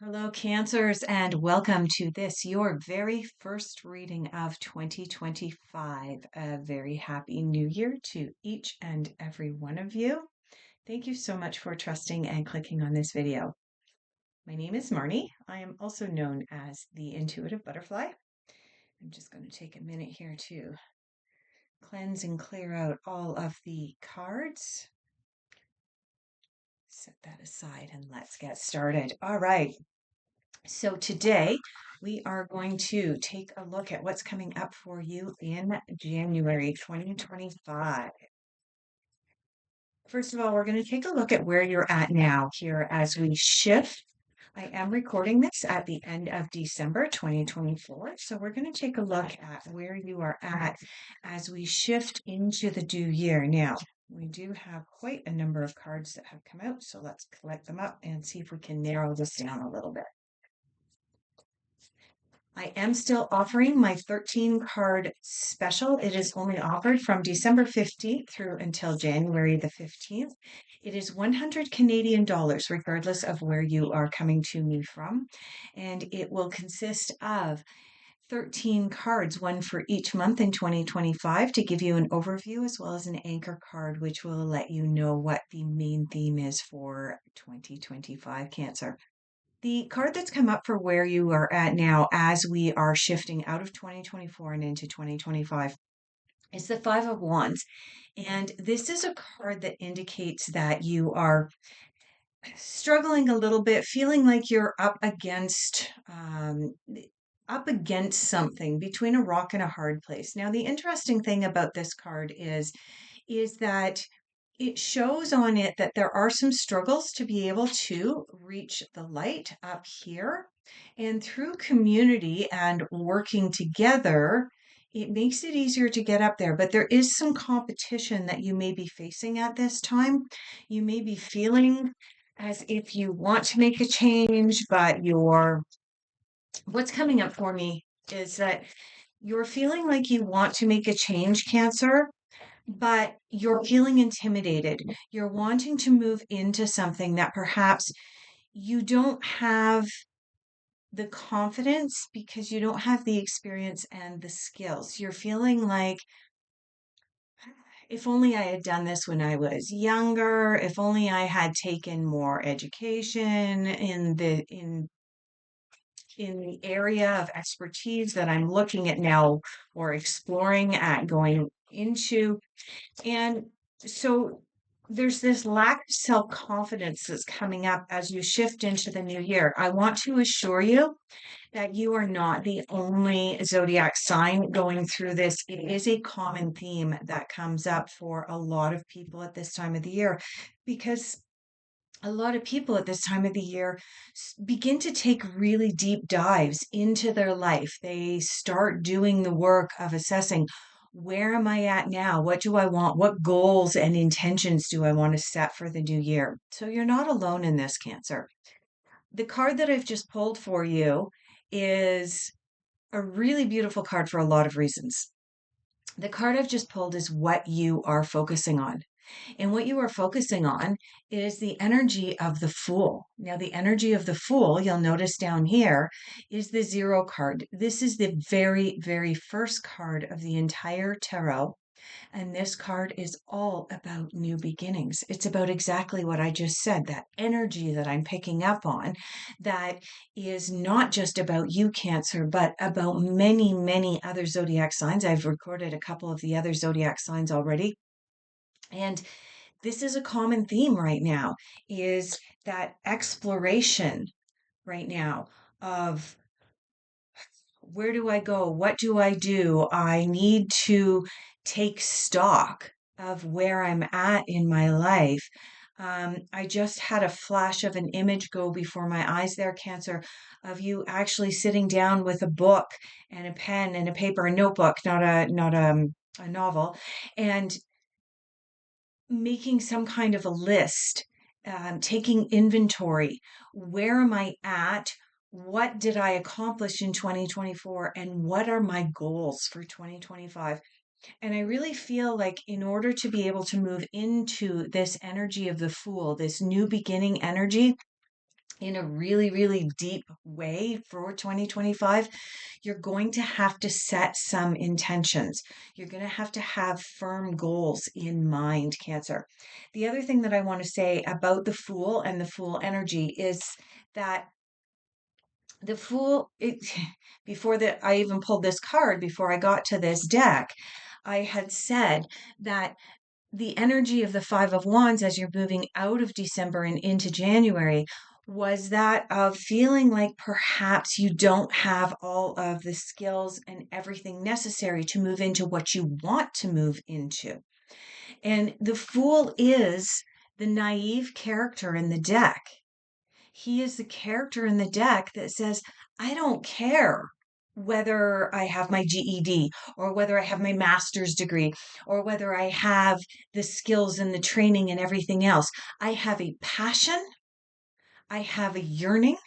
Hello, Cancers, and welcome to this, your very first reading of 2025. A very happy new year to each and every one of you. Thank you so much for trusting and clicking on this video. My name is Marnie. I am also known as the Intuitive Butterfly. I'm just going to take a minute here to cleanse and clear out all of the cards. Set that aside and let's get started. All right. So today we are going to take a look at what's coming up for you in January 2025. First of all, we're going to take a look at where you're at now here as we shift. I am recording this at the end of December 2024. So we're going to take a look at where you are at as we shift into the new year. Now, we do have quite a number of cards that have come out. So let's collect them up and see if we can narrow this down a little bit. I am still offering my 13 card special. It is only offered from December 15th through until January the 15th. It is 100 Canadian dollars, regardless of where you are coming to me from. And it will consist of 13 cards, one for each month in 2025, to give you an overview, as well as an anchor card, which will let you know what the main theme is for 2025 Cancer. The card that's come up for where you are at now as we are shifting out of 2024 and into 2025 is the Five of Wands. And this is a card that indicates that you are struggling a little bit, feeling like you're up against something between a rock and a hard place. Now, the interesting thing about this card is that it shows on it that there are some struggles to be able to reach the light up here. And through community and working together, it makes it easier to get up there. But there is some competition that you may be facing at this time. You may be feeling as if you want to make a change, but what's coming up for me is that you're feeling like you want to make a change, Cancer, but you're feeling intimidated. You're wanting to move into something that perhaps you don't have the confidence because you don't have the experience and the skills. You're feeling like, if only I had done this when I was younger, if only I had taken more education in the area of expertise that I'm looking at now or exploring at going into. And so there's this lack of self-confidence that's coming up as you shift into the new year. I want to assure you that you are not the only zodiac sign going through this. It is a common theme that comes up for a lot of people at this time of the year because a lot of people at this time of the year begin to take really deep dives into their life. They start doing the work of assessing, where am I at now? What do I want? What goals and intentions do I want to set for the new year? So you're not alone in this, Cancer. The card that I've just pulled for you is a really beautiful card for a lot of reasons. The card I've just pulled is what you are focusing on. And what you are focusing on is the energy of the Fool. Now, the energy of the Fool, you'll notice down here, is the Zero card. This is the very, very first card of the entire tarot. And this card is all about new beginnings. It's about exactly what I just said, that energy that I'm picking up on, that is not just about you, Cancer, but about many, many other zodiac signs. I've recorded a couple of the other zodiac signs already. And this is a common theme right now, is that exploration right now of, where do I go? What do I do? I need to take stock of where I'm at in my life. I just had a flash of an image go before my eyes there, Cancer, of you actually sitting down with a book and a pen and a paper, a notebook, not a novel, and making some kind of a list, taking inventory. Where am I at? What did I accomplish in 2024? And what are my goals for 2025? And I really feel like in order to be able to move into this energy of the Fool, this new beginning energy, in a really, really deep way for 2025, you're going to have to set some intentions. You're going to have firm goals in mind, Cancer. The other thing that I want to say about the Fool and the Fool energy is that the Fool, before that, I even pulled this card before I got to this deck, I had said that the energy of the Five of Wands as you're moving out of December and into January was that of feeling like perhaps you don't have all of the skills and everything necessary to move into what you want to move into. And the Fool is the naive character in the deck. He is the character in the deck that says, I don't care whether I have my GED or whether I have my master's degree or whether I have the skills and the training and everything else. I have a passion. I have a yearning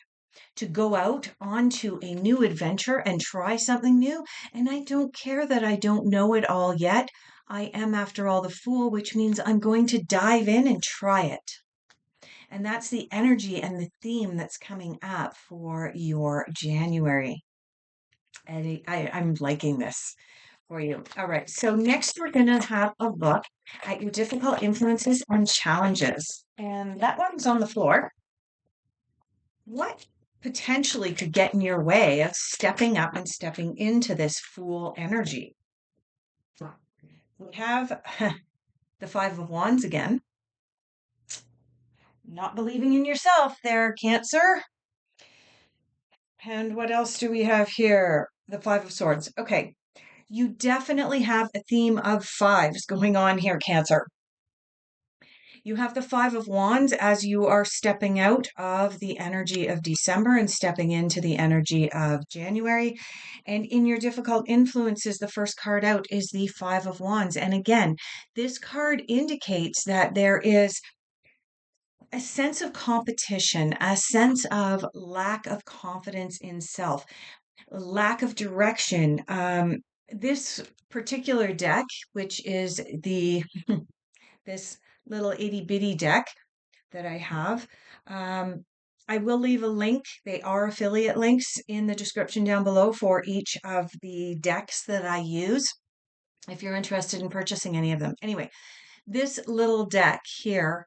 to go out onto a new adventure and try something new. And I don't care that I don't know it all yet. I am, after all, the Fool, which means I'm going to dive in and try it. And that's the energy and the theme that's coming up for your January. And I'm liking this for you. All right. So next we're going to have a look at your difficult influences and challenges. And that one's on the floor. What potentially could get in your way of stepping up and stepping into this Fool energy? We have the Five of Wands again. Not believing in yourself there, Cancer. And what else do we have here? The Five of Swords. Okay. You definitely have a theme of fives going on here, Cancer. You have the Five of Wands as you are stepping out of the energy of December and stepping into the energy of January. And in your difficult influences, the first card out is the Five of Wands. And again, this card indicates that there is a sense of competition, a sense of lack of confidence in self, lack of direction. This particular deck, which is the this little itty bitty deck that I have, I will leave a link. They are affiliate links in the description down below for each of the decks that I use if you're interested in purchasing any of them. Anyway, this little deck here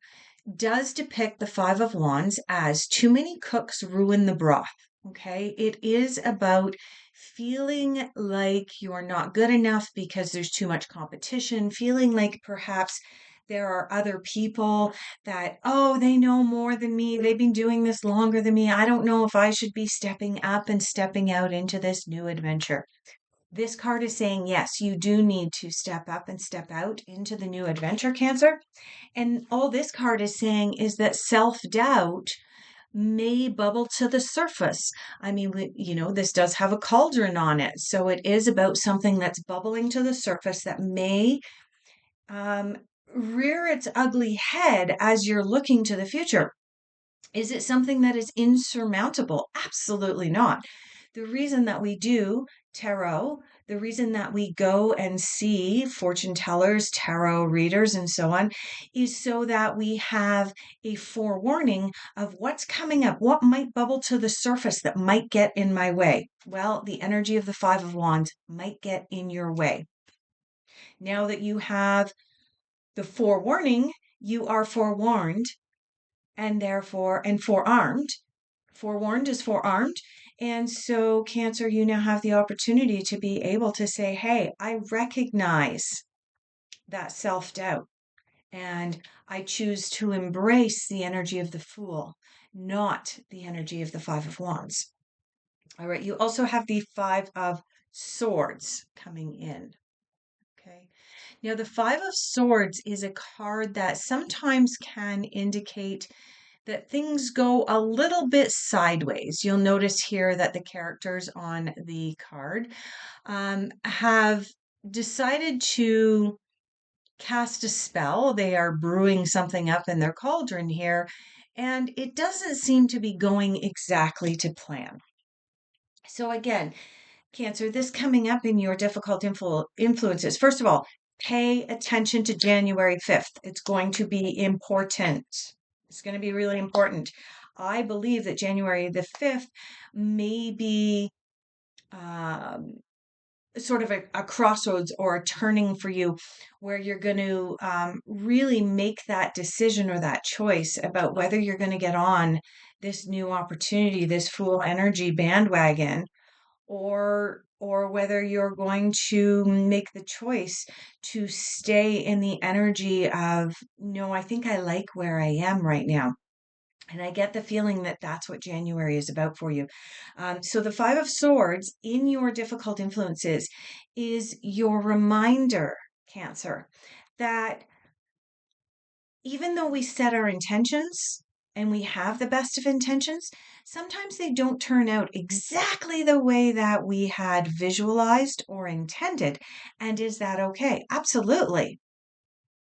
does depict the Five of Wands as too many cooks ruin the broth. Okay, it is about feeling like you're not good enough because there's too much competition, feeling like perhaps there are other people that, oh, they know more than me, they've been doing this longer than me. I don't know if I should be stepping up and stepping out into this new adventure. This card is saying, yes, you do need to step up and step out into the new adventure, Cancer. And all this card is saying is that self-doubt may bubble to the surface. I mean, this does have a cauldron on it. So it is about something that's bubbling to the surface that may rear its ugly head as you're looking to the future. Is it something that is insurmountable? Absolutely not. The reason that we do tarot, the reason that we go and see fortune tellers, tarot readers, and so on, is so that we have a forewarning of what's coming up, what might bubble to the surface that might get in my way. Well, the energy of the Five of Wands might get in your way. Now that you have the forewarning, you are forewarned and therefore, and forearmed. Forewarned is forearmed. And so, Cancer, you now have the opportunity to be able to say, hey, I recognize that self-doubt and I choose to embrace the energy of the Fool, not the energy of the Five of Wands. All right, you also have the Five of Swords coming in. Okay. Now, the Five of Swords is a card that sometimes can indicate that things go a little bit sideways. You'll notice here that the characters on the card have decided to cast a spell. They are brewing something up in their cauldron here, and it doesn't seem to be going exactly to plan. So again, Cancer, this coming up in your difficult influences. First of all, pay attention to January 5th. It's going to be important. It's going to be really important. I believe that January the 5th may be um, sort of a crossroads or a turning for you where you're going to really make that decision or that choice about whether you're going to get on this new opportunity, this Fool energy bandwagon, or whether you're going to make the choice to stay in the energy of, no, I think I like where I am right now. And I get the feeling that that's what January is about for you. So the Five of Swords in your difficult influences is your reminder, Cancer, that even though we set our intentions and we have the best of intentions, sometimes they don't turn out exactly the way that we had visualized or intended. And is that okay? Absolutely.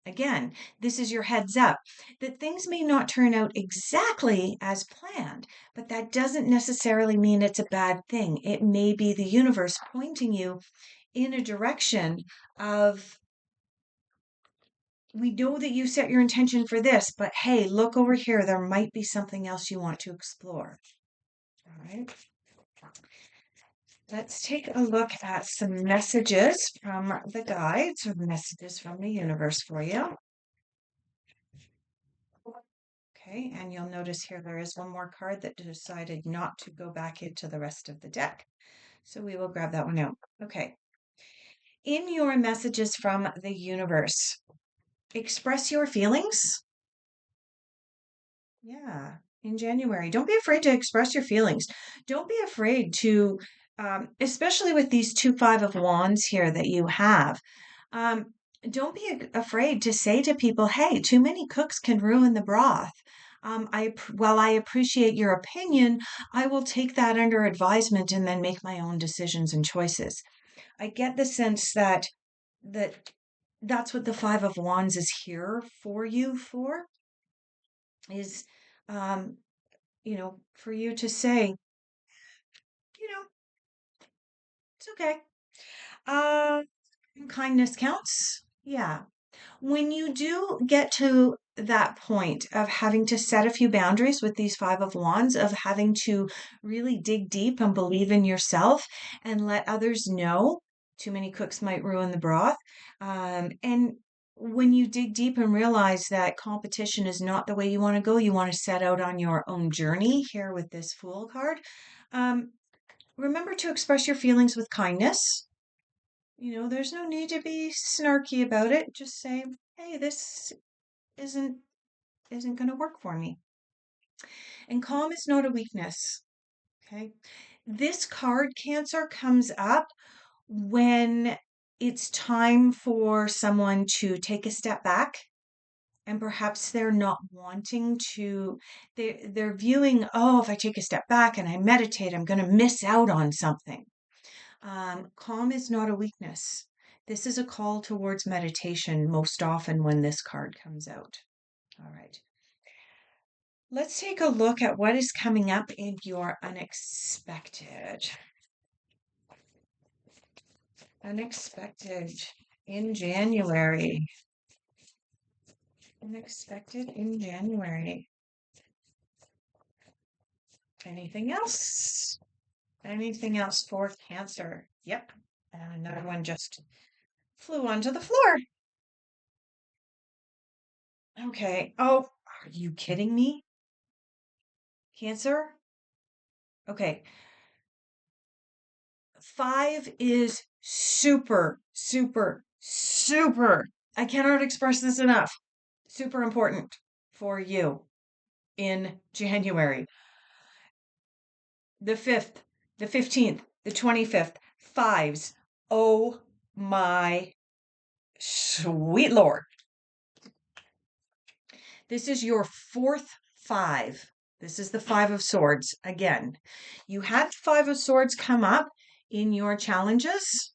Again, this is your heads up that things may not turn out exactly as planned, but that doesn't necessarily mean it's a bad thing. It may be the universe pointing you in a direction of, we know that you set your intention for this, but hey, look over here. There might be something else you want to explore. All right. Let's take a look at some messages from the guides or messages from the universe for you. Okay, and you'll notice here there is one more card that decided not to go back into the rest of the deck. So we will grab that one out. Okay. In your messages from the universe, express your feelings. Yeah, in January. Don't be afraid to express your feelings. Don't be afraid to, especially with these two Five of Wands here that you have. Um, don't be afraid to say to people, hey, too many cooks can ruin the broth. While I appreciate your opinion, I will take that under advisement and then make my own decisions and choices. I get the sense that that's what the Five of Wands is here for you for, is um, for you to say, it's okay. Uh, Kindness counts. Yeah. When you do get to that point of having to set a few boundaries with these Five of Wands, of having to really dig deep and believe in yourself and let others know, too many cooks might ruin the broth. And when you dig deep and realize that competition is not the way you want to go, you want to set out on your own journey here with this Fool card. Um, Remember to express your feelings with kindness. There's no need to be snarky about it. Just say, hey, this isn't going to work for me. And calm is not a weakness. Okay. This card, Cancer, comes up when it's time for someone to take a step back, and perhaps they're not wanting to, they're viewing, oh, if I take a step back and I meditate, I'm going to miss out on something. Calm is not a weakness. This is a call towards meditation most often when this card comes out. All right. Let's take a look at what is coming up in your unexpected. Unexpected in January. Unexpected in January. Anything else? Anything else for Cancer? Yep. And another one just flew onto the floor. Okay. Oh, are you kidding me? Cancer? Okay. 5 is super, super, super. I cannot express this enough. Super important for you in January. The 5th, the 15th, the 25th, fives. Oh my sweet Lord. This is your fourth 5. This is the 5 of Swords. Again, you had 5 of Swords come up in your challenges,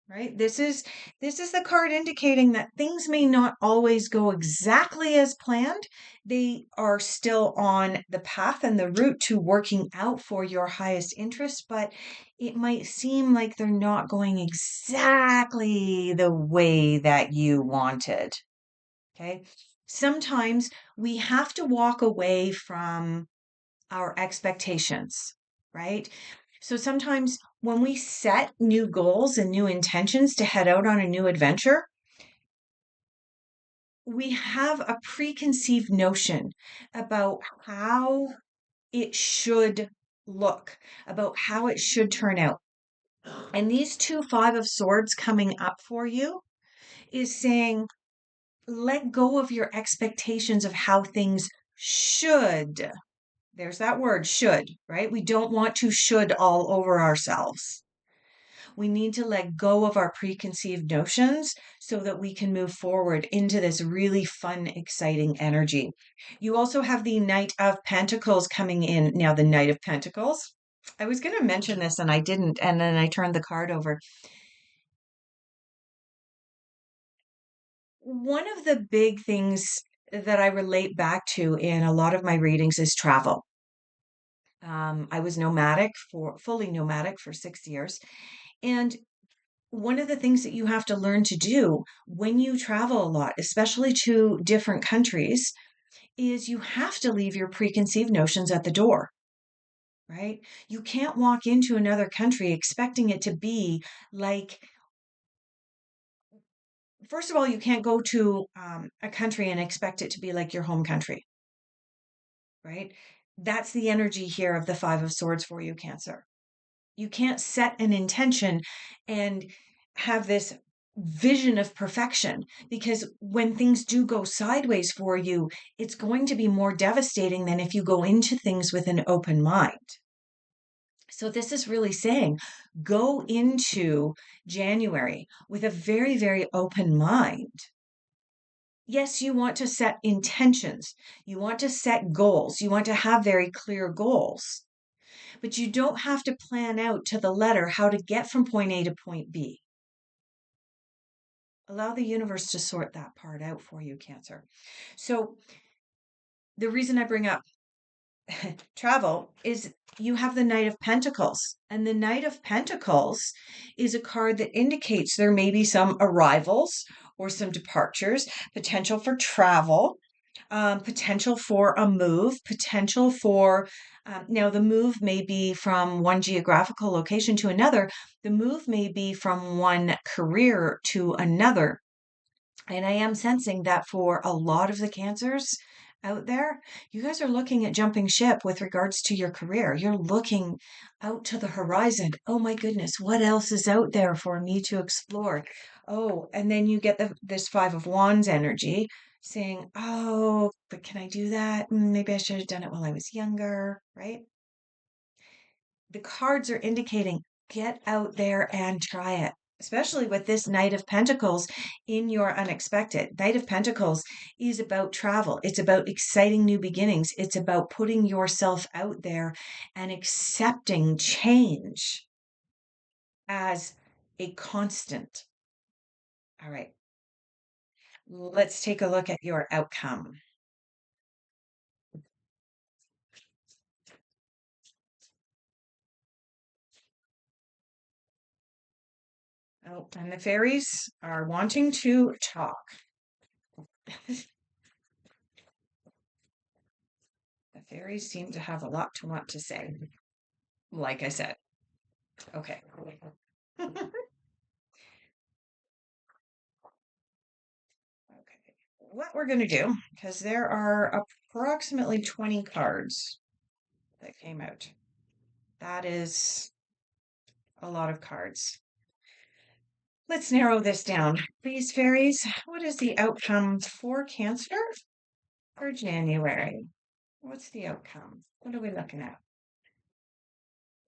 right? This is the card indicating that things may not always go exactly as planned. They are still on the path and the route to working out for your highest interest, but it might seem like they're not going exactly the way that you wanted. Okay? Sometimes we have to walk away from our expectations, right? So sometimes when we set new goals and new intentions to head out on a new adventure, we have a preconceived notion about how it should look, about how it should turn out. And these two Five of Swords coming up for you is saying, let go of your expectations of how things should. There's that word, should, right? We don't want to should all over ourselves. We need to let go of our preconceived notions so that we can move forward into this really fun, exciting energy. You also have the Knight of Pentacles coming in. Now, the Knight of Pentacles, I was going to mention this and I didn't, and then I turned the card over. One of the big things that I relate back to in a lot of my readings is travel. I was fully nomadic for 6 years. And one of the things that you have to learn to do when you travel a lot, especially to different countries, is you have to leave your preconceived notions at the door, right? You can't walk into another country expecting it to be like, first of all, you can't go to a country and expect it to be like your home country, right? That's the energy here of the Five of Swords for you, Cancer. You can't set an intention and have this vision of perfection, because when things do go sideways for you, it's going to be more devastating than if you go into things with an open mind. So this is really saying, go into January with a very, very open mind. Yes, you want to set intentions. You want to set goals. You want to have very clear goals. But you don't have to plan out to the letter how to get from point A to point B. Allow the universe to sort that part out for you, Cancer. So the reason I bring up travel is you have the Knight of Pentacles. And the Knight of Pentacles is a card that indicates there may be some arrivals or some departures, potential for travel, potential for a move, potential for, now the move may be from one geographical location to another. The move may be from one career to another. And I am sensing that for a lot of the Cancers out there, you guys are looking at jumping ship with regards to your career. You're looking out to the horizon. Oh my goodness, what else is out there for me to explore? Oh, and then you get this Five of Wands energy saying, oh, but can I do that? Maybe I should have done it while I was younger, right? The cards are indicating get out there and try it, especially with this Knight of Pentacles in your unexpected. Knight of Pentacles is about travel. It's about exciting new beginnings. It's about putting yourself out there and accepting change as a constant. All right, let's take a look at your outcome. Oh, and the fairies are wanting to talk. The fairies seem to have a lot to want to say, like I said. Okay. Okay. What we're going to do, because there are approximately 20 cards that came out. That is a lot of cards. Let's narrow this down. Please, fairies, what is the outcome for Cancer for January? What's the outcome? What are we looking at?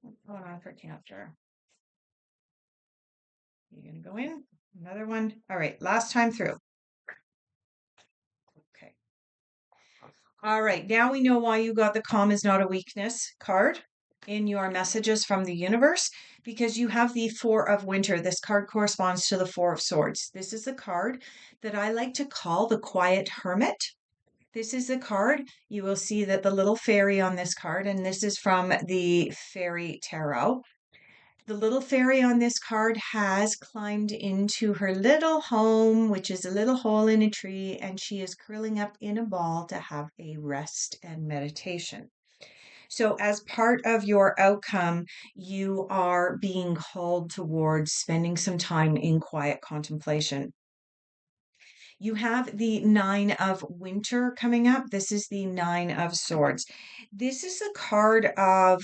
What's going on for Cancer? You going to go in? Another one? All right, last time through. Okay. All right, now we know why you got the calm is not a weakness card in your messages from the universe, because you have the Four of Winter. This card corresponds to the Four of Swords. This is a card that I like to call the Quiet Hermit. This is a card, you will see that the little fairy on this card, and this is from the Fairy Tarot. The little fairy on this card has climbed into her little home, which is a little hole in a tree, and she is curling up in a ball to have a rest and meditation. So, as part of your outcome, you are being called towards spending some time in quiet contemplation. You have the Nine of Winter coming up. This is the Nine of Swords. This is a card of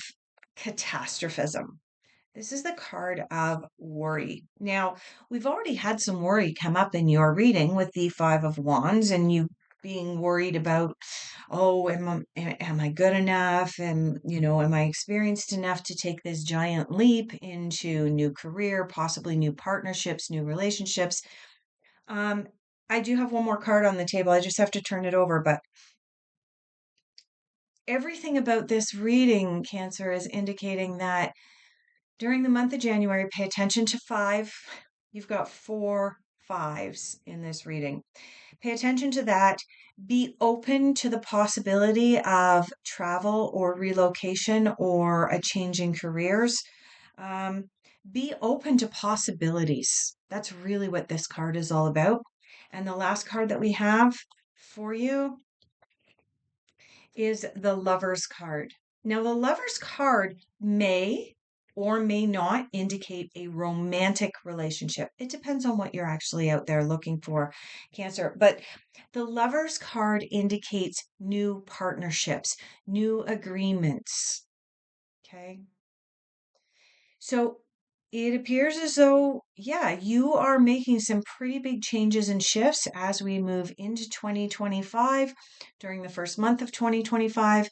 catastrophism. This is the card of worry. Now, we've already had some worry come up in your reading with the Five of Wands and you being worried about, oh, am I good enough? And, am I experienced enough to take this giant leap into new career, possibly new partnerships, new relationships? Um, I do have one more card on the table. I just have to turn it over, but everything about this reading, Cancer, is indicating that during the month of January, pay attention to five. You've got four fives in this reading. Pay attention to that. Be open to the possibility of travel or relocation or a change in careers. Um, be open to possibilities. That's really what this card is all about. And the last card that we have for you is the Lover's card. Now, the Lover's card may or may not indicate a romantic relationship. It depends on what you're actually out there looking for, Cancer. But the Lover's card indicates new partnerships, new agreements. Okay. So it appears as though, yeah, you are making some pretty big changes and shifts as we move into 2025 during the first month of 2025.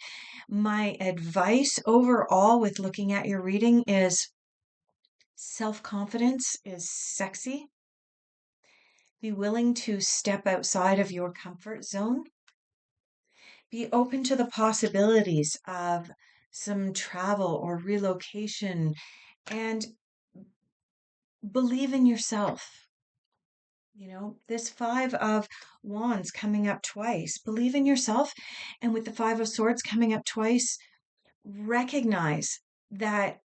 My advice overall with looking at your reading is self-confidence is sexy. Be willing to step outside of your comfort zone. Be open to the possibilities of some travel or relocation and believe in yourself. This Five of Wands coming up twice. Believe in yourself. And with the Five of Swords coming up twice, recognize that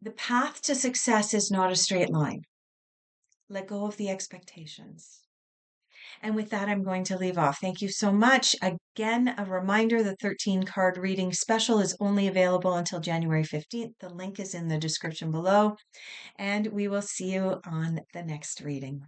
the path to success is not a straight line. Let go of the expectations. And with that, I'm going to leave off. Thank you so much. Again, a reminder, the 13 card reading special is only available until January 15th. The link is in the description below. And we will see you on the next reading.